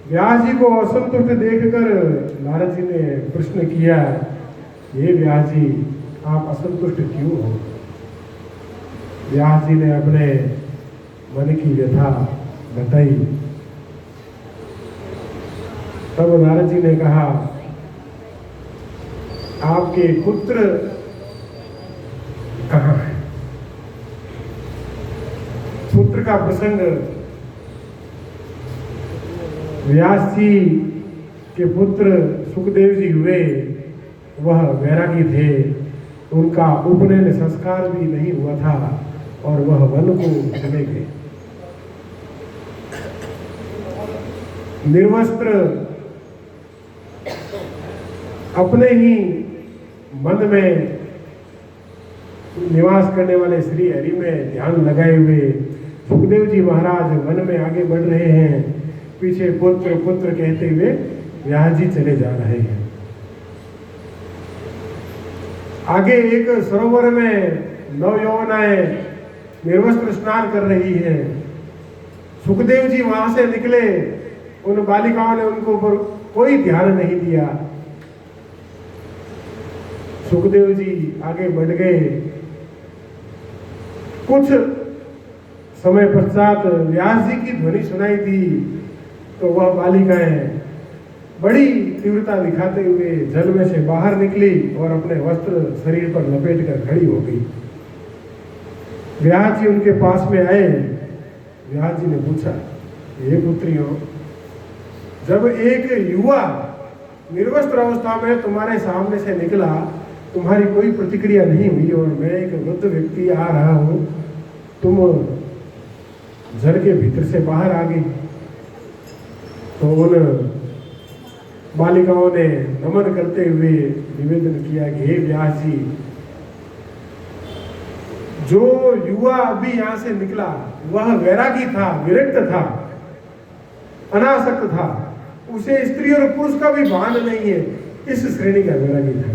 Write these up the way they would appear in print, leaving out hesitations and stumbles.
व्यास जी को असंतुष्ट देखकर नारद जी ने प्रश्न किया, ये व्यास जी आप असंतुष्ट क्यों हो? व्यास जी ने अपने मन की व्यथा बताई। तब नारद जी ने कहा, आपके पुत्र कहाँ है? पुत्र का प्रसंग व्यास जी के पुत्र सुखदेव जी हुए, वह वैरागी थे। उनका उपनयन संस्कार भी नहीं हुआ था और वह वन को चले गए। निर्वस्त्र अपने ही मन में निवास करने वाले श्री हरि में ध्यान लगाए हुए सुखदेव जी महाराज वन में आगे बढ़ रहे हैं। पीछे पुत्र पुत्र कहते हुए व्यास जी चले जा रहे हैं। आगे एक सरोवर में नवयौवनाएं निर्वस्त्र स्नान कर रही हैं। सुखदेव जी वहां से निकले, उन बालिकाओं ने उनको पर कोई ध्यान नहीं दिया। सुखदेव जी आगे बढ़ गए। कुछ समय पश्चात व्यास जी की ध्वनि सुनाई दी तो वह बालिकाएं बड़ी तीव्रता दिखाते हुए जल में से बाहर निकली और अपने वस्त्र शरीर पर लपेट कर खड़ी हो गई। व्यास जी उनके पास में आए। व्यास जी ने पूछा, ये पुत्रियों, जब एक युवा निर्वस्त्र अवस्था में तुम्हारे सामने से निकला, तुम्हारी कोई प्रतिक्रिया नहीं हुई और मैं एक वृद्ध व्यक्ति आ रहा हूं, तुम जल के भीतर से बाहर आ गई। तो उन बालिकाओं ने नमन करते हुए निवेदन किया कि हे व्यास जी, जो युवा अभी यहां से निकला वह वैरागी था, विरक्त था, अनासक्त था, उसे स्त्री और पुरुष का भी भान नहीं है, इस श्रेणी का वैरागी था।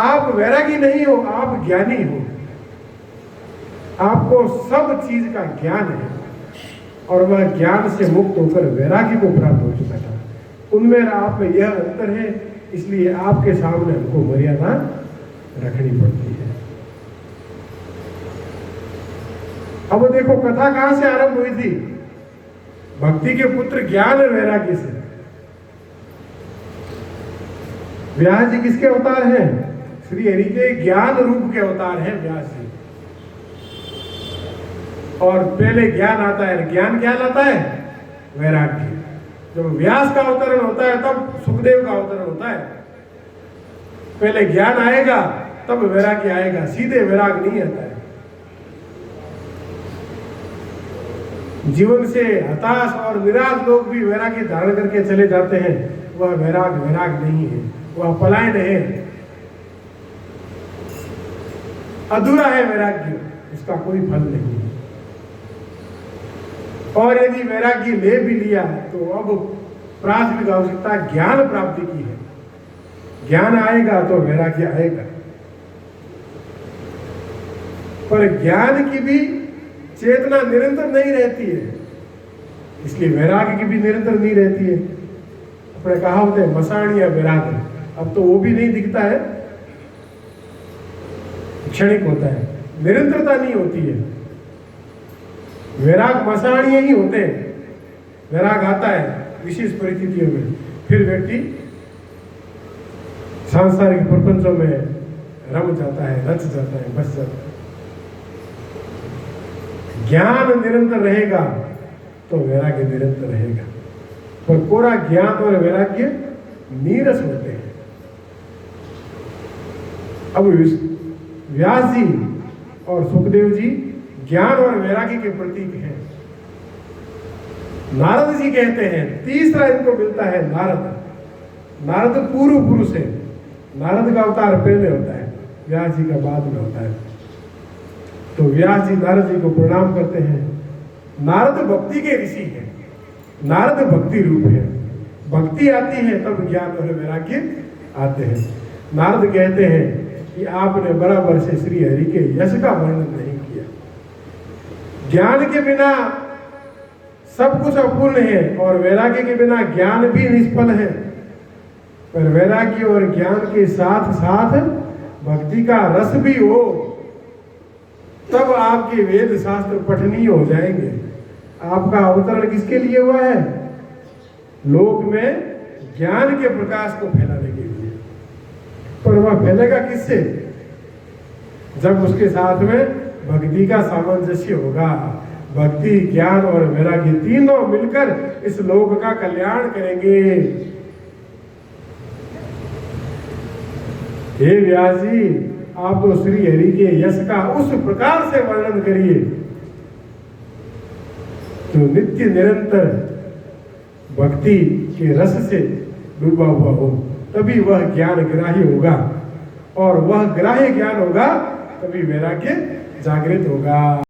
आप वैरागी नहीं हो, आप ज्ञानी हो। आपको सब चीज का ज्ञान है और वह ज्ञान से मुक्त होकर वैरागी को प्राप्त हो चुका था। उनमें आप में यह अंतर है, इसलिए आपके सामने हमको मर्यादा रखनी पड़ती है। अब देखो कथा कहां से आरंभ हुई थी? भक्ति के पुत्र ज्ञान और वैराग्य से। व्यास जी किसके अवतार हैं? श्री हरि के ज्ञान रूप के अवतार हैं व्यास जी। और पहले ज्ञान आता है। ज्ञान क्या लाता है? वैराग्य। जब व्यास का अवतरण होता है तब सुखदेव का अवतरण होता है। पहले ज्ञान आएगा तब वैराग्य आएगा, सीधे वैराग नहीं आता है। जीवन से हताश और निराश लोग भी वैराग्य धारण करके चले जाते हैं, वह वैराग नहीं है, वह पलायन है, अधूरा है वैराग्य, उसका कोई फल नहीं है। और यदि वैराग्य ले भी लिया तो अब प्राथमिक आवश्यकता ज्ञान प्राप्ति की है। ज्ञान आएगा तो वैराग्य आएगा, पर ज्ञान की भी चेतना निरंतर नहीं रहती है, इसलिए वैराग्य की भी निरंतर नहीं रहती है। अपने कहावत है मसाण या वैराग्य, अब तो वो भी नहीं दिखता है, क्षणिक होता है, निरंतरता नहीं होती है। वैराग मसाणीय ही होते हैं। वैराग आता है विशेष परिस्थितियों में, फिर व्यक्ति सांसारिक प्रपंचों में रम जाता है, रच जाता है, बस जाता है। ज्ञान निरंतर रहेगा तो वैराग्य निरंतर रहेगा, पर पूरा ज्ञान और वैराग्य नीरस होते हैं। अब व्यास जी और सुखदेव जी ज्ञान और वैराग्य के प्रतीक हैं। नारद जी कहते हैं, तीसरा इनको मिलता है नारद। नारद पूर्व पुरुष है। नारद का अवतार पहले होता है, व्यास जी का बाद में होता है। तो व्यास जी नारद जी को प्रणाम करते हैं। नारद भक्ति के ऋषि हैं, नारद भक्ति रूप है। भक्ति आती है तब ज्ञान और वैराग्य आते हैं। नारद कहते हैं कि आपने बराबर से श्री हरि के यश का वर्णन नहीं किया। ज्ञान के बिना सब कुछ अपूर्ण है और वैराग्य के बिना ज्ञान भी निष्फल है। पर वैराग्य और ज्ञान के साथ साथ भक्ति का रस भी हो, तब आपके वेद शास्त्र पठनीय हो जाएंगे। आपका अवतरण किसके लिए हुआ है? लोक में ज्ञान के प्रकाश को फैलाने के लिए। पर वह फैलेगा किससे? जब उसके साथ में भक्ति का सामंजस्य होगा। भक्ति, ज्ञान और वैराग्य तीनों मिलकर इस लोक का कल्याण करेंगे। हे व्यास जी, आप तो श्री हरि के यश का उस प्रकार से वर्णन करिए जो नित्य निरंतर भक्ति के रस से डूबा हुआ हो, तभी वह ज्ञान ग्राह्य होगा, और वह ग्राह्य ज्ञान होगा तभी वैराग्य जागृत होगा।